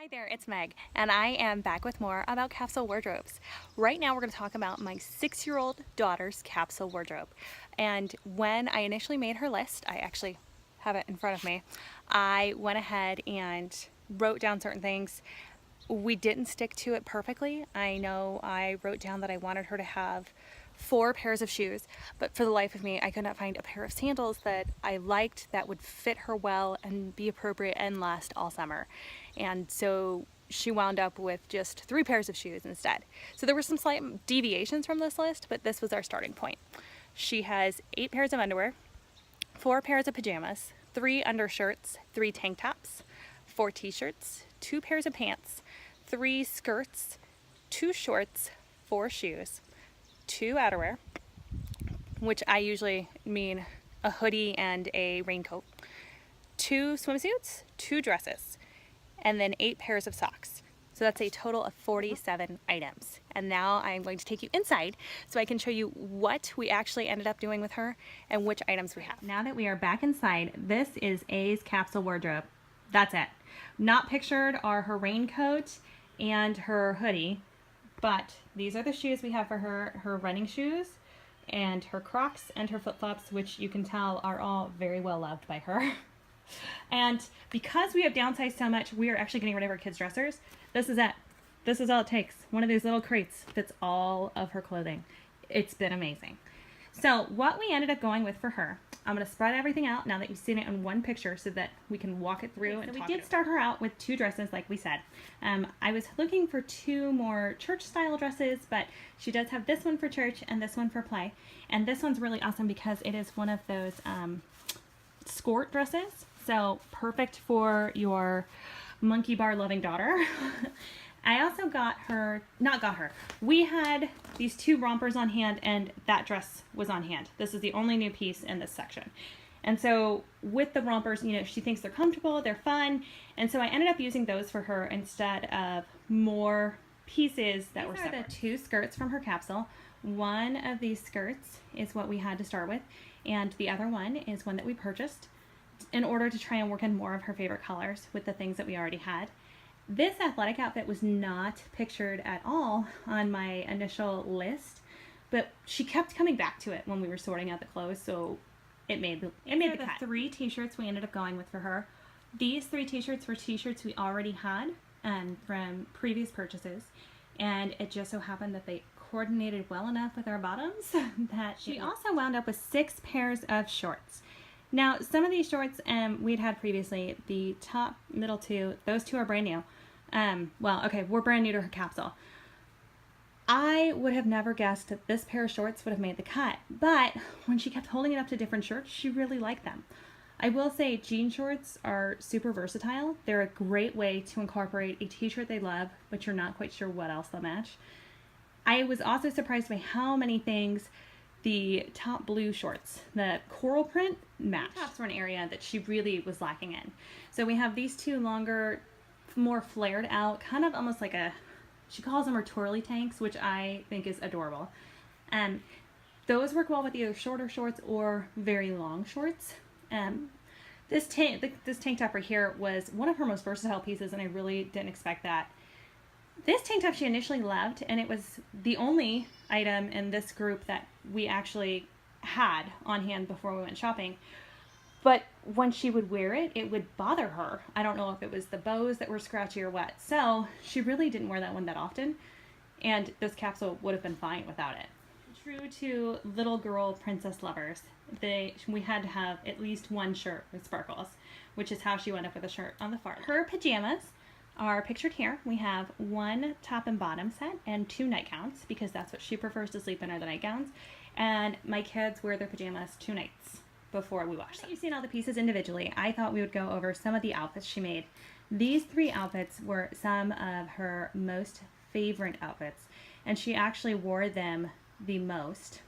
Hi there, it's Meg, and I am back with more about capsule wardrobes. Right now we're going to talk about my 6-year-old daughter's capsule wardrobe. And when I initially made her list, I actually have it in front of me, I went ahead and wrote down certain things. We didn't stick to it perfectly. I know I wrote down that I wanted her to have 4 pairs of shoes, but for the life of me, I could not find a pair of sandals that I liked that would fit her well and be appropriate and last all summer. And so she wound up with just 3 pairs of shoes instead. So there were some slight deviations from this list, but this was our starting point. She has 8 pairs of underwear, 4 pairs of pajamas, 3 undershirts, 3 tank tops, 4 t-shirts, 2 pairs of pants, 3 skirts, 2 shorts, 4 shoes, 2 outerwear, which I usually mean a hoodie and a raincoat, 2 swimsuits, 2 dresses, and then 8 pairs of socks. So that's a total of 47 items. And now I'm going to take you inside so I can show you what we actually ended up doing with her and which items we have. Now that we are back inside, this is A's capsule wardrobe. That's it. Not pictured are her raincoat and her hoodie, but these are the shoes we have for her running shoes and her Crocs and her flip-flops, which you can tell are all very well loved by her. And because we have downsized so much, we are actually getting rid of our kids' dressers. This is it. This is all it takes. One of these little crates fits all of her clothing. It's been amazing. So what we ended up going with for her, I'm going to spread everything out now that you've seen it in one picture so that we can walk it through. And so we did start her out with 2 dresses, like we said. I was looking for 2 more church style dresses, but she does have this one for church and this one for play. And this one's really awesome because it is one of those skirt dresses. So perfect for your monkey bar loving daughter. I also we had these 2 rompers on hand and that dress was on hand. This is the only new piece in this section. And so with the rompers, you know, she thinks they're comfortable, they're fun. And so I ended up using those for her instead of more pieces that were separate. These are the 2 skirts from her capsule. One of these skirts is what we had to start with, and the other one is one that we purchased in order to try and work in more of her favorite colors with the things that we already had. This athletic outfit was not pictured at all on my initial list, but she kept coming back to it when we were sorting out the clothes, so it made the cut. 3 t-shirts we ended up going with for her. These 3 t-shirts were t-shirts we already had from previous purchases, and it just so happened that they coordinated well enough with our bottoms that she also wound up with 6 pairs of shorts. Now, some of these shorts we'd had previously. The top, middle 2, those 2 are brand new. We're brand new to her capsule. I would have never guessed that this pair of shorts would have made the cut, but when she kept holding it up to different shirts, she really liked them. I will say jean shorts are super versatile. They're a great way to incorporate a t-shirt they love, but you're not quite sure what else they'll match. I was also surprised by how many things the top blue shorts, the coral print, matched. Tops were an area that she really was lacking in. So we have these 2 longer, more flared out, kind of almost like she calls them her twirly tanks, which I think is adorable. Those work well with either shorter shorts or very long shorts. This tank top right here was one of her most versatile pieces, and I really didn't expect that. This tank top she initially loved, and it was the only item in this group that we actually had on hand before we went shopping. But when she would wear it, it would bother her. I don't know if it was the bows that were scratchy or what. So she really didn't wear that one that often, and this capsule would have been fine without it. True to little girl princess lovers, we had to have at least 1 shirt with sparkles, which is how she went up with a shirt on the far. Her pajamas are pictured here. We have 1 top and bottom set and 2 nightgowns because that's what she prefers to sleep in, are the nightgowns. And my kids wear their pajamas 2 nights before we wash them. You've seen all the pieces individually. I thought we would go over some of the outfits she made. These 3 outfits were some of her most favorite outfits, and she actually wore them the most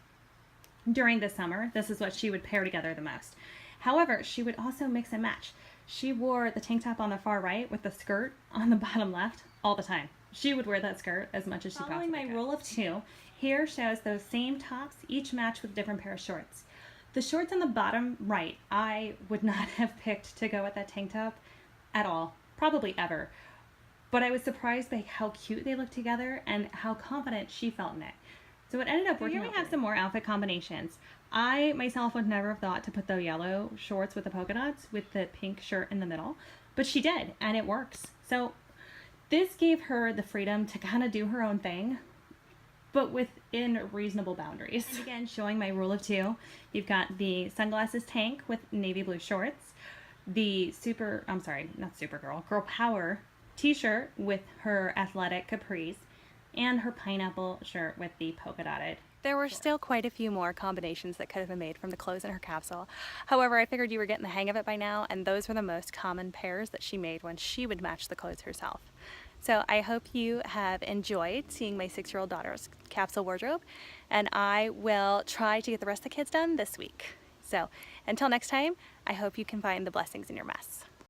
during the summer. This is what she would pair together the most. However, she would also mix and match. She wore the tank top on the far right with the skirt on the bottom left all the time. She would wear that skirt as much as she possibly could. Following my rule of 2, here shows those same tops, each matched with a different pair of shorts. The shorts on the bottom right, I would not have picked to go with that tank top at all, probably ever. but I was surprised by how cute they looked together and how confident she felt in it. So it ended up working. Here we have some more outfit combinations. I myself would never have thought to put the yellow shorts with the polka dots with the pink shirt in the middle, but she did, and it works. So this gave her the freedom to kind of do her own thing, but within reasonable boundaries. And again, showing my rule of two, you've got the sunglasses tank with navy blue shorts, the Girl Power t-shirt with her athletic capris, and her pineapple shirt with the polka dotted. There were still quite a few more combinations that could have been made from the clothes in her capsule. However, I figured you were getting the hang of it by now, and those were the most common pairs that she made when she would match the clothes herself. So I hope you have enjoyed seeing my 6-year-old daughter's capsule wardrobe, and I will try to get the rest of the kids done this week. So until next time, I hope you can find the blessings in your mess.